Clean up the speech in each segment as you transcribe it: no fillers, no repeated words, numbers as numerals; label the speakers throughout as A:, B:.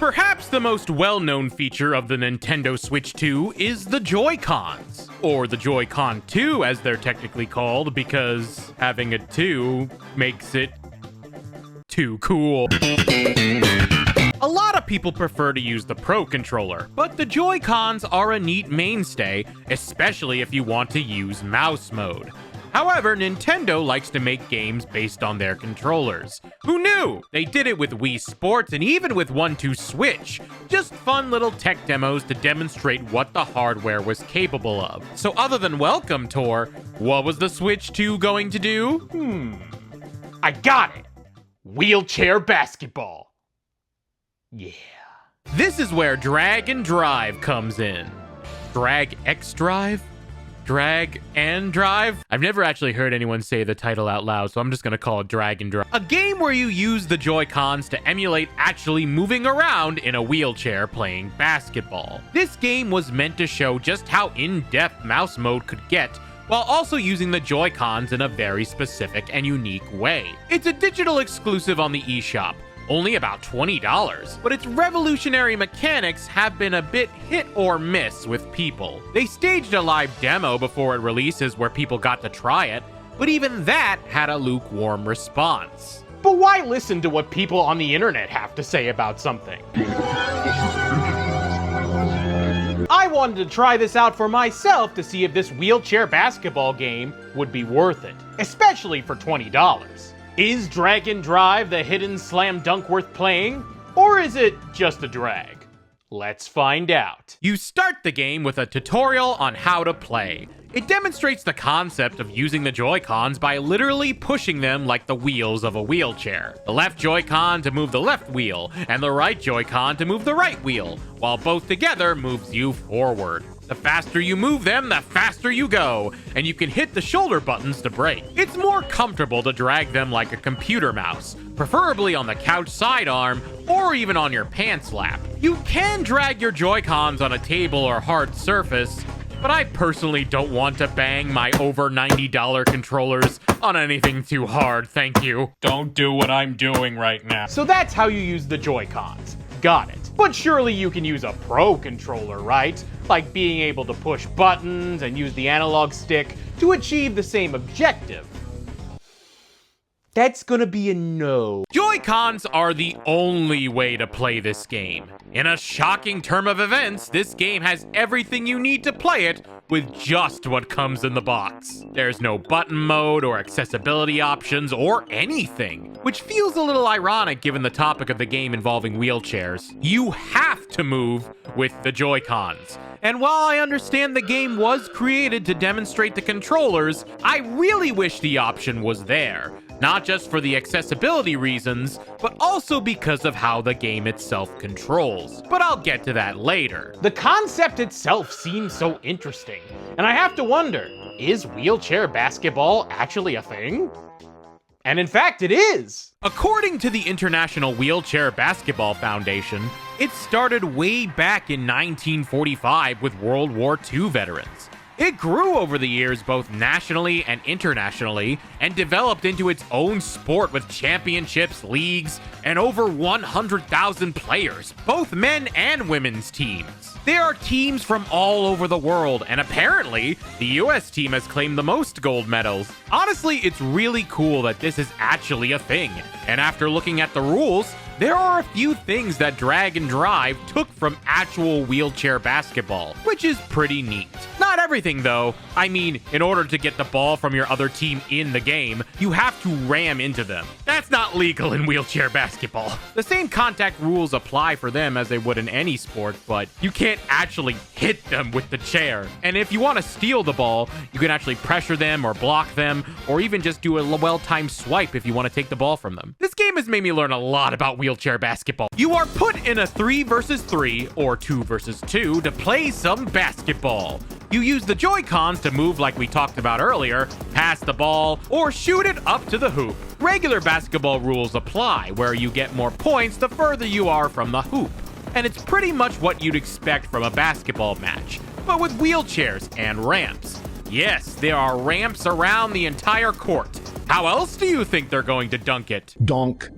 A: Perhaps the most well-known feature of the Nintendo Switch 2 is the Joy-Cons, or the Joy-Con 2 as they're technically called, because having a 2 makes it too cool. A lot of people prefer to use the Pro Controller, but the Joy-Cons are a neat mainstay, especially if you want to use mouse mode. However, Nintendo likes to make games based on their controllers. Who knew? They did it with Wii Sports and even with 1-2-Switch. Just fun little tech demos to demonstrate what the hardware was capable of. So other than Welcome Tour, what was the Switch 2 going to do?
B: I got it! Wheelchair basketball. Yeah.
A: This is where Drag and Drive comes in. Drag X Drive? Drag and Drive? I've never actually heard anyone say the title out loud, so I'm just gonna call it Drag and Drive. A game where you use the Joy-Cons to emulate actually moving around in a wheelchair playing basketball. This game was meant to show just how in-depth mouse mode could get, while also using the Joy-Cons in a very specific and unique way. It's a digital exclusive on the eShop, only about $20, but its revolutionary mechanics have been a bit hit or miss with people. They staged a live demo before it releases where people got to try it, but even that had a lukewarm response.
B: But why listen to what people on the internet have to say about something? I wanted to try this out for myself to see if this wheelchair basketball game would be worth it, especially for $20. Is Drag and Drive the hidden slam dunk worth playing? Or is it just a drag? Let's find out.
A: You start the game with a tutorial on how to play. It demonstrates the concept of using the Joy-Cons by literally pushing them like the wheels of a wheelchair. The left Joy-Con to move the left wheel, and the right Joy-Con to move the right wheel, while both together moves you forward. The faster you move them, the faster you go, and you can hit the shoulder buttons to brake. It's more comfortable to drag them like a computer mouse, preferably on the couch sidearm or even on your pants lap. You can drag your Joy-Cons on a table or hard surface, but I personally don't want to bang my over $90 controllers on anything too hard, thank you. Don't do what I'm doing right now.
B: So that's how you use the Joy-Cons. Got it. But surely you can use a Pro Controller, right? Like being able to push buttons and use the analog stick to achieve the same objective. That's gonna be a no.
A: Joy-Cons are the only way to play this game. In a shocking turn of events, this game has everything you need to play it with just what comes in the box. There's no button mode or accessibility options or anything, which feels a little ironic given the topic of the game involving wheelchairs. You have to move with the Joy-Cons. And while I understand the game was created to demonstrate the controllers, I really wish the option was there. Not just for the accessibility reasons, but also because of how the game itself controls. But I'll get to that later.
B: The concept itself seems so interesting, and I have to wonder, is wheelchair basketball actually a thing? And in fact, it is!
A: According to the International Wheelchair Basketball Foundation, it started way back in 1945 with World War II veterans. It grew over the years both nationally and internationally, and developed into its own sport with championships, leagues, and over 100,000 players, both men and women's teams. There are teams from all over the world, and apparently, the US team has claimed the most gold medals. Honestly, it's really cool that this is actually a thing, and after looking at the rules, there are a few things that Drag and Drive took from actual wheelchair basketball, which is pretty neat. Not everything though. I mean, in order to get the ball from your other team in the game, you have to ram into them. That's not legal in wheelchair basketball. The same contact rules apply for them as they would in any sport, but you can't actually hit them with the chair. And if you want to steal the ball, you can actually pressure them or block them, or even just do a well-timed swipe if you want to take the ball from them. This game has made me learn a lot about wheelchair basketball. You are put in a 3 versus 3 or 2 versus 2 to play some basketball. You use the Joy-Cons to move like we talked about earlier, pass the ball, or shoot it up to the hoop. Regular basketball rules apply, where you get more points the further you are from the hoop. And it's pretty much what you'd expect from a basketball match, but with wheelchairs and ramps. Yes, there are ramps around the entire court. How else do you think they're going to dunk it?
C: Donk.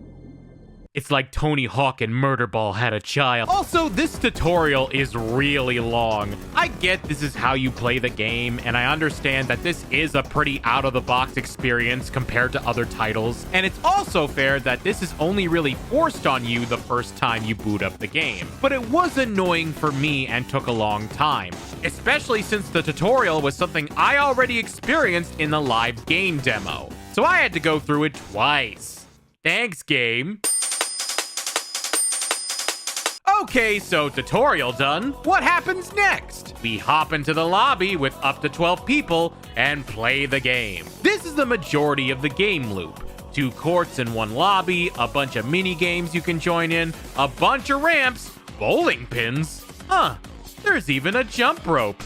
A: It's like Tony Hawk and Murderball had a child. Also, this tutorial is really long. I get this is how you play the game, and I understand that this is a pretty out-of-the-box experience compared to other titles, and it's also fair that this is only really forced on you the first time you boot up the game. But it was annoying for me and took a long time, especially since the tutorial was something I already experienced in the live game demo. So I had to go through it twice. Thanks, game. Okay, so tutorial done. What happens next? We hop into the lobby with up to 12 people and play the game. This is the majority of the game loop. 2 courts in 1 lobby, a bunch of mini games you can join in, a bunch of ramps, bowling pins. Huh, there's even a jump rope.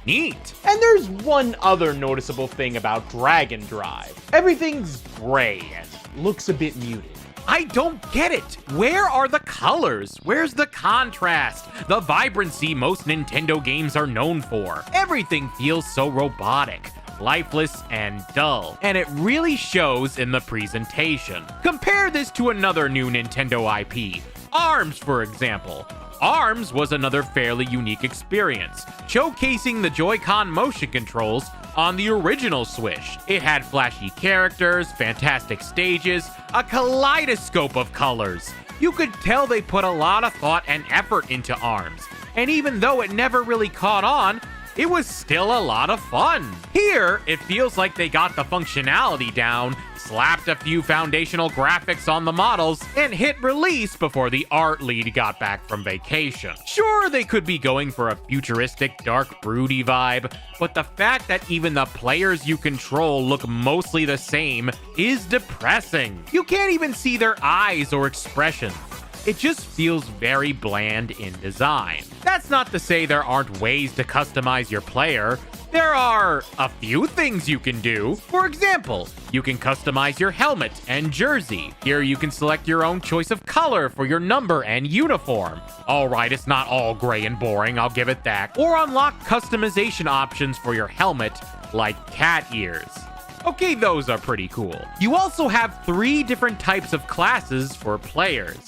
A: Neat.
B: And there's one other noticeable thing about Dragon Drive. Everything's gray and looks a bit muted.
A: I don't get it. Where are the colors? Where's the contrast? The vibrancy most Nintendo games are known for. Everything feels so robotic, lifeless, and dull. And it really shows in the presentation. Compare this to another new Nintendo IP, ARMS, for example. ARMS was another fairly unique experience, showcasing the Joy-Con motion controls on the original Switch. It had flashy characters, fantastic stages, a kaleidoscope of colors. You could tell they put a lot of thought and effort into ARMS, and even though it never really caught on, it was still a lot of fun. Here, it feels like they got the functionality down, slapped a few foundational graphics on the models, and hit release before the art lead got back from vacation. Sure, they could be going for a futuristic, dark, broody vibe, but the fact that even the players you control look mostly the same is depressing. You can't even see their eyes or expressions. It just feels very bland in design. That's not to say there aren't ways to customize your player. There are a few things you can do. For example, you can customize your helmet and jersey. Here you can select your own choice of color for your number and uniform. Alright, it's not all gray and boring, I'll give it that. Or unlock customization options for your helmet, like cat ears. Okay, those are pretty cool. You also have 3 different types of classes for players: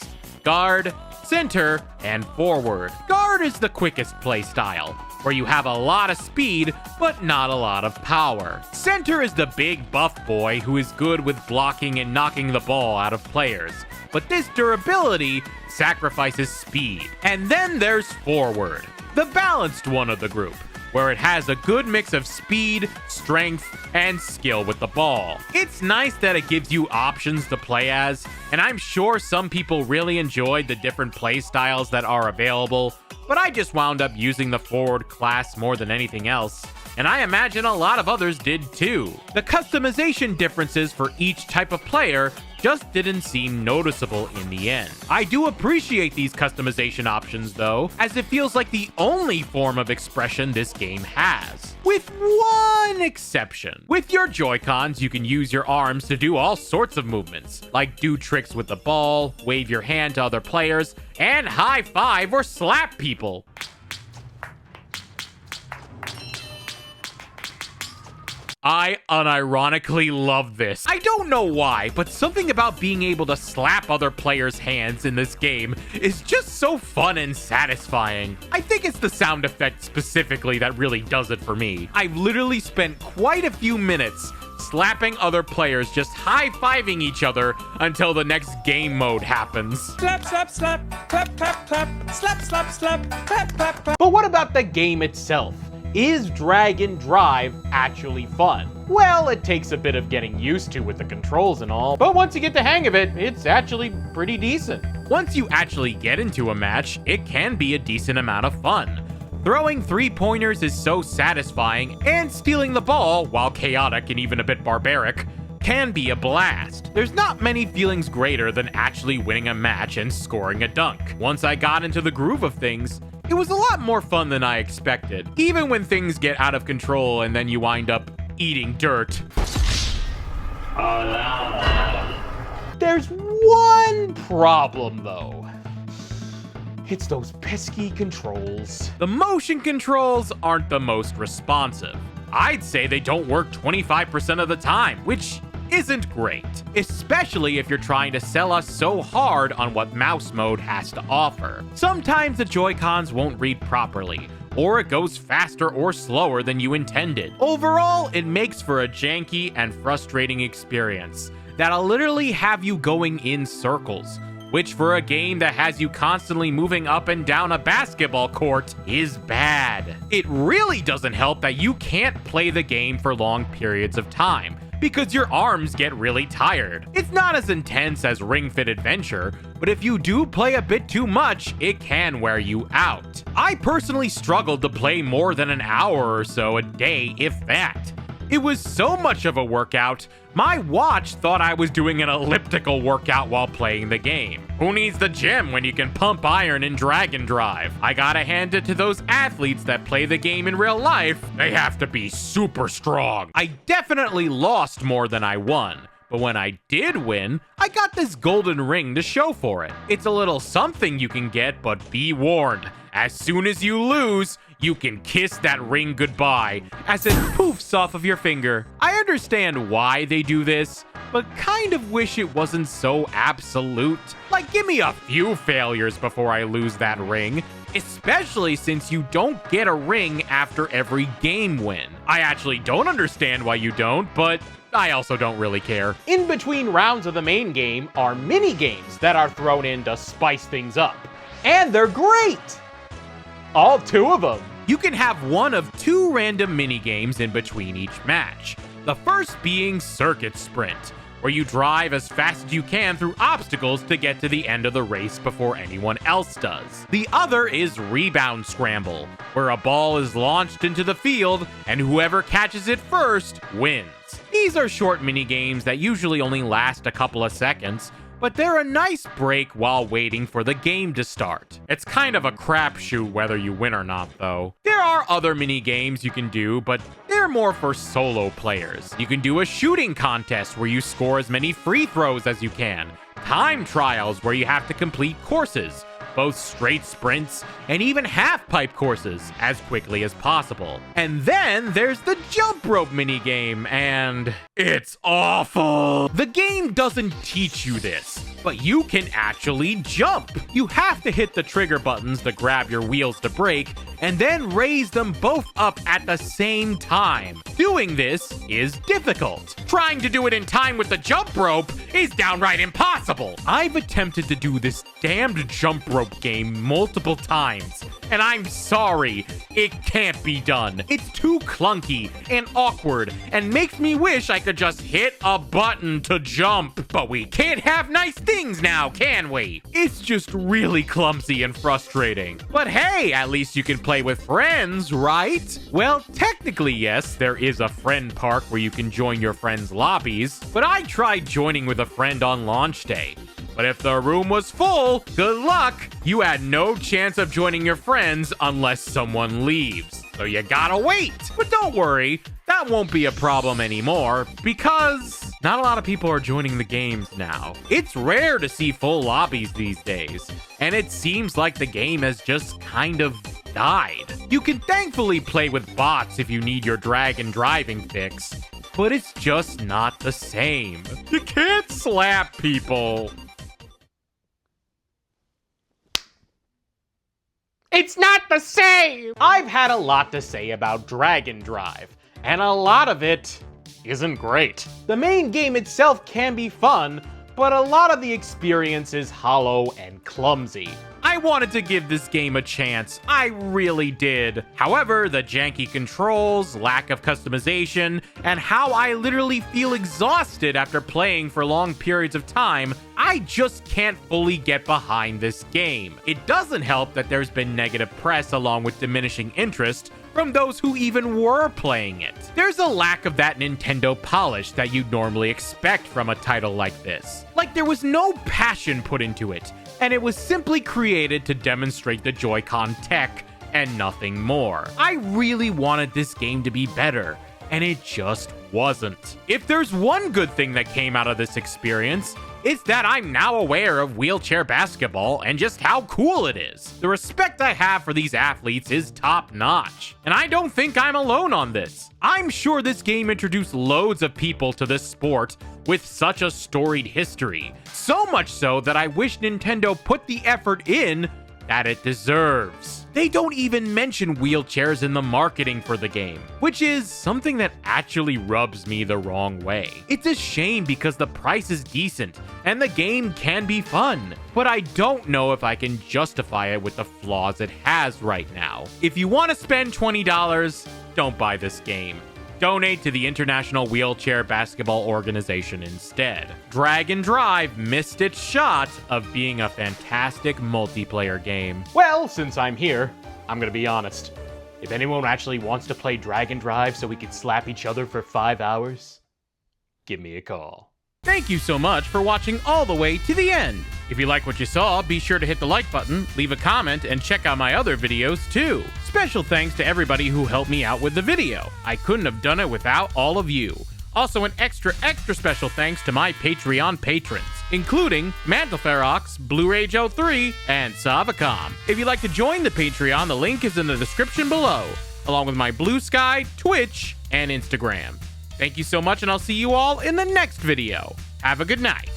A: guard, center, and forward. Guard is the quickest playstyle, where you have a lot of speed, but not a lot of power. Center is the big buff boy who is good with blocking and knocking the ball out of players, but this durability sacrifices speed. And then there's forward, the balanced one of the group, where it has a good mix of speed, strength, and skill with the ball. It's nice that it gives you options to play as, and I'm sure some people really enjoyed the different play styles that are available, but I just wound up using the forward class more than anything else, and I imagine a lot of others did too. The customization differences for each type of player just didn't seem noticeable in the end. I do appreciate these customization options though, as it feels like the only form of expression this game has. With one exception. With your Joy-Cons, you can use your arms to do all sorts of movements, like do tricks with the ball, wave your hand to other players, and high-five or slap people. I unironically love this. I don't know why, but something about being able to slap other players' hands in this game is just so fun and satisfying. I think it's the sound effect specifically that really does it for me. I've literally spent quite a few minutes slapping other players, just high-fiving each other until the next game mode happens.
C: Slap, slap, slap, clap, clap, clap, slap, slap, slap, clap, clap, clap.
B: But what about the game itself? Is Dragon Drive actually fun? Well, it takes a bit of getting used to with the controls and all, but once you get the hang of it, it's actually pretty decent.
A: Once you actually get into a match, it can be a decent amount of fun. Throwing 3-pointers is so satisfying, and stealing the ball, while chaotic and even a bit barbaric, can be a blast. There's not many feelings greater than actually winning a match and scoring a dunk. Once I got into the groove of things, it was a lot more fun than I expected, even when things get out of control and then you wind up eating dirt.
B: There's one problem though. It's those pesky controls.
A: The motion controls aren't the most responsive. I'd say they don't work 25% of the time, which isn't great, especially if you're trying to sell us so hard on what mouse mode has to offer. Sometimes the Joy-Cons won't read properly, or it goes faster or slower than you intended. Overall, it makes for a janky and frustrating experience that'll literally have you going in circles, which for a game that has you constantly moving up and down a basketball court is bad. It really doesn't help that you can't play the game for long periods of time, because your arms get really tired. It's not as intense as Ring Fit Adventure, but if you do play a bit too much, it can wear you out. I personally struggled to play more than an hour or so a day, if that. It was so much of a workout, my watch thought I was doing an elliptical workout while playing the game. Who needs the gym when you can pump iron in Dragon Drive? I gotta hand it to those athletes that play the game in real life. They have to be super strong. I definitely lost more than I won, but when I did win, I got this golden ring to show for it. It's a little something you can get, but be warned. As soon as you lose, you can kiss that ring goodbye as it poofs off of your finger. I understand why they do this, but kind of wish it wasn't so absolute. Like, give me a few failures before I lose that ring, especially since you don't get a ring after every game win. I actually don't understand why you don't, but I also don't really care.
B: In between rounds of the main game are mini games that are thrown in to spice things up. And they're great! All 2 of them.
A: You can have one of 2 random mini-games in between each match. The first being Circuit Sprint, where you drive as fast as you can through obstacles to get to the end of the race before anyone else does. The other is Rebound Scramble, where a ball is launched into the field and whoever catches it first wins. These are short mini-games that usually only last a couple of seconds, but they're a nice break while waiting for the game to start. It's kind of a crapshoot whether you win or not, though. There are other mini games you can do, but they're more for solo players. You can do a shooting contest where you score as many free throws as you can, time trials where you have to complete courses, both straight sprints and even half-pipe courses as quickly as possible. And then there's the jump rope minigame, and it's awful. The game doesn't teach you this, but you can actually jump. You have to hit the trigger buttons to grab your wheels to brake, and then raise them both up at the same time. Doing this is difficult. Trying to do it in time with the jump rope is downright impossible. I've attempted to do this damned jump rope game multiple times, and I'm sorry, it can't be done. It's too clunky and awkward and makes me wish I could just hit a button to jump. But we can't have nice things now, can we? It's just really clumsy and frustrating. But hey, at least you can play with friends, right? Well, technically yes, there is a friend park where you can join your friends' lobbies, but I tried joining with a friend on launch day. But if the room was full, good luck! You had no chance of joining your friends unless someone leaves. So you gotta wait! But don't worry, that won't be a problem anymore, because not a lot of people are joining the games now. It's rare to see full lobbies these days, and it seems like the game has just kind of died. You can thankfully play with bots if you need your dragon driving fix, but it's just not the same. You can't slap people.
B: It's not the same! I've had a lot to say about Dragon Drive, and a lot of it isn't great. The main game itself can be fun, but a lot of the experience is hollow and clumsy.
A: I wanted to give this game a chance, I really did. However, the janky controls, lack of customization, and how I literally feel exhausted after playing for long periods of time, I just can't fully get behind this game. It doesn't help that there's been negative press along with diminishing interest from those who even were playing it. There's a lack of that Nintendo polish that you'd normally expect from a title like this. Like there was no passion put into it, and it was simply created to demonstrate the Joy-Con tech and nothing more. I really wanted this game to be better, and it just wasn't. If there's one good thing that came out of this experience, It's that I'm now aware of wheelchair basketball and just how cool it is. The respect I have for these athletes is top notch, and I don't think I'm alone on this. I'm sure this game introduced loads of people to this sport with such a storied history, so much so that I wish Nintendo put the effort in that it deserves. They don't even mention wheelchairs in the marketing for the game, which is something that actually rubs me the wrong way. It's a shame because the price is decent and the game can be fun, but I don't know if I can justify it with the flaws it has right now. If you want to spend $20, don't buy this game. Donate to the International Wheelchair Basketball Organization instead. Drag and Drive missed its shot of being a fantastic multiplayer game.
B: Well, since I'm here, I'm gonna be honest. If anyone actually wants to play Drag and Drive so we could slap each other for 5 hours, give me a call.
A: Thank you so much for watching all the way to the end. If you like what you saw, be sure to hit the like button, leave a comment, and check out my other videos too. Special thanks to everybody who helped me out with the video. I couldn't have done it without all of you. Also, an extra special thanks to my Patreon patrons, including Mantelferox, Blu-ray03, and Savacom. If you'd like to join the Patreon, the link is in the description below, along with my Blue Sky, Twitch, and Instagram. Thank you so much, and I'll see you all in the next video. Have a good night.